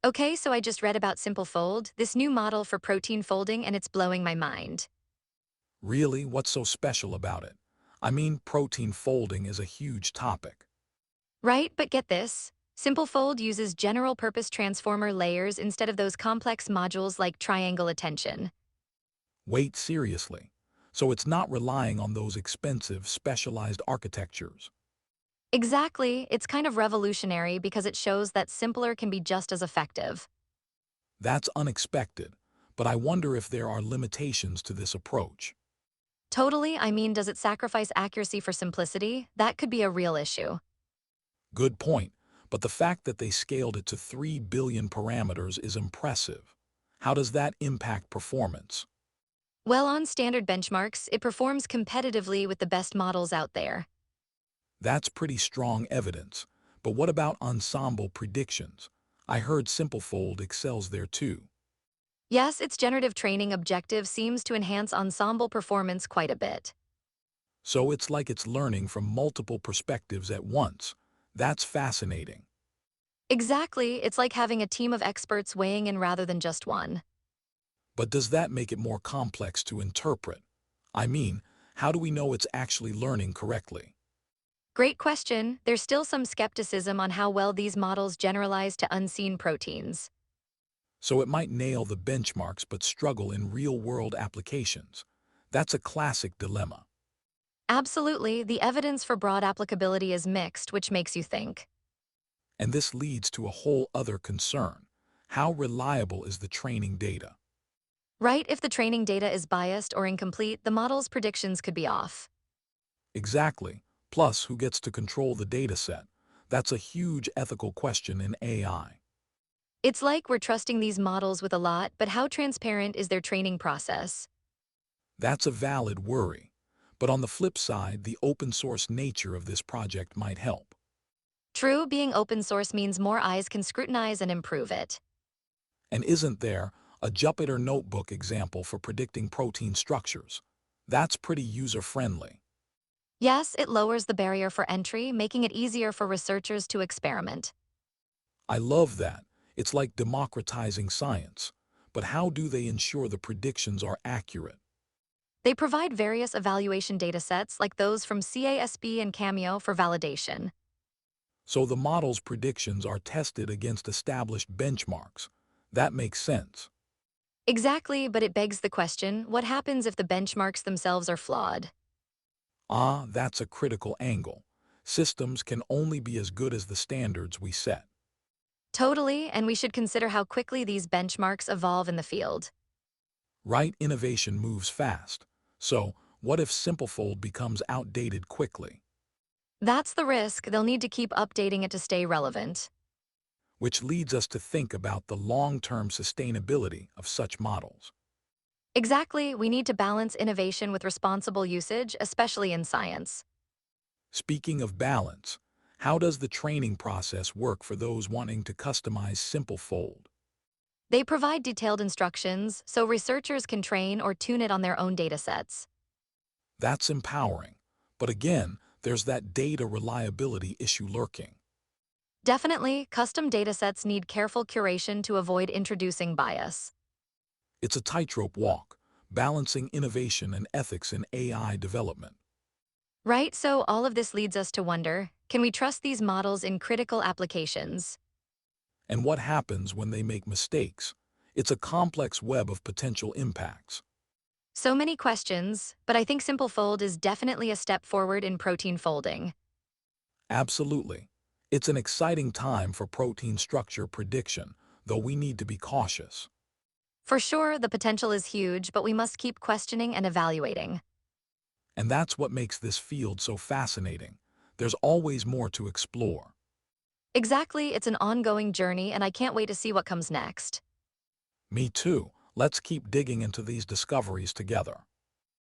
Okay, so I just read about SimpleFold, this new model for protein folding, and it's blowing my mind. Really, what's so special about it? I mean, protein folding is a huge topic. Right, but get this. SimpleFold uses general-purpose transformer layers instead of those complex modules like triangle attention. Wait, seriously. So it's not relying on those expensive, specialized architectures. Exactly, it's kind of revolutionary because it shows that simpler can be just as effective. That's unexpected, but I wonder if there are limitations to this approach. Totally, I mean, does it sacrifice accuracy for simplicity? That could be a real issue. Good point, but the fact that they scaled it to 3 billion parameters is impressive. How does that impact performance? Well, on standard benchmarks, it performs competitively with the best models out there. That's pretty strong evidence. But what about ensemble predictions? I heard SimpleFold excels there too. Yes, its generative training objective seems to enhance ensemble performance quite a bit. So it's like it's learning from multiple perspectives at once. That's fascinating. Exactly, it's like having a team of experts weighing in rather than just one. But does that make it more complex to interpret? I mean, how do we know it's actually learning correctly? Great question. There's still some skepticism on how well these models generalize to unseen proteins. So it might nail the benchmarks but struggle in real-world applications. That's a classic dilemma. Absolutely, the evidence for broad applicability is mixed, which makes you think. And this leads to a whole other concern. How reliable is the training data? Right, if the training data is biased or incomplete, the model's predictions could be off. Exactly. Plus, who gets to control the data set? That's a huge ethical question in AI. It's like we're trusting these models with a lot, but how transparent is their training process? That's a valid worry. But on the flip side, the open source nature of this project might help. True, being open source means more eyes can scrutinize and improve it. And isn't there a Jupyter notebook example for predicting protein structures? That's pretty user-friendly. Yes, it lowers the barrier for entry, making it easier for researchers to experiment. I love that. It's like democratizing science. But how do they ensure the predictions are accurate? They provide various evaluation datasets like those from CASB and Cameo for validation. So the model's predictions are tested against established benchmarks. That makes sense. Exactly, but it begs the question, what happens if the benchmarks themselves are flawed? Ah, that's a critical angle. Systems can only be as good as the standards we set. Totally, and we should consider how quickly these benchmarks evolve in the field. Right innovation moves fast. So, what if SimpleFold becomes outdated quickly? That's the risk, they'll need to keep updating it to stay relevant. Which leads us to think about the long-term sustainability of such models. Exactly, we need to balance innovation with responsible usage, especially in science. Speaking of balance, how does the training process work for those wanting to customize SimpleFold? They provide detailed instructions so researchers can train or tune it on their own datasets. That's empowering. But again, there's that data reliability issue lurking. Definitely, custom datasets need careful curation to avoid introducing bias. It's a tightrope walk, balancing innovation and ethics in AI development. Right, so all of this leads us to wonder, can we trust these models in critical applications? And what happens when they make mistakes? It's a complex web of potential impacts. So many questions, but I think SimpleFold is definitely a step forward in protein folding. Absolutely. It's an exciting time for protein structure prediction, though we need to be cautious. For sure, the potential is huge, but we must keep questioning and evaluating. And that's what makes this field so fascinating. There's always more to explore. Exactly, it's an ongoing journey, and I can't wait to see what comes next. Me too. Let's keep digging into these discoveries together.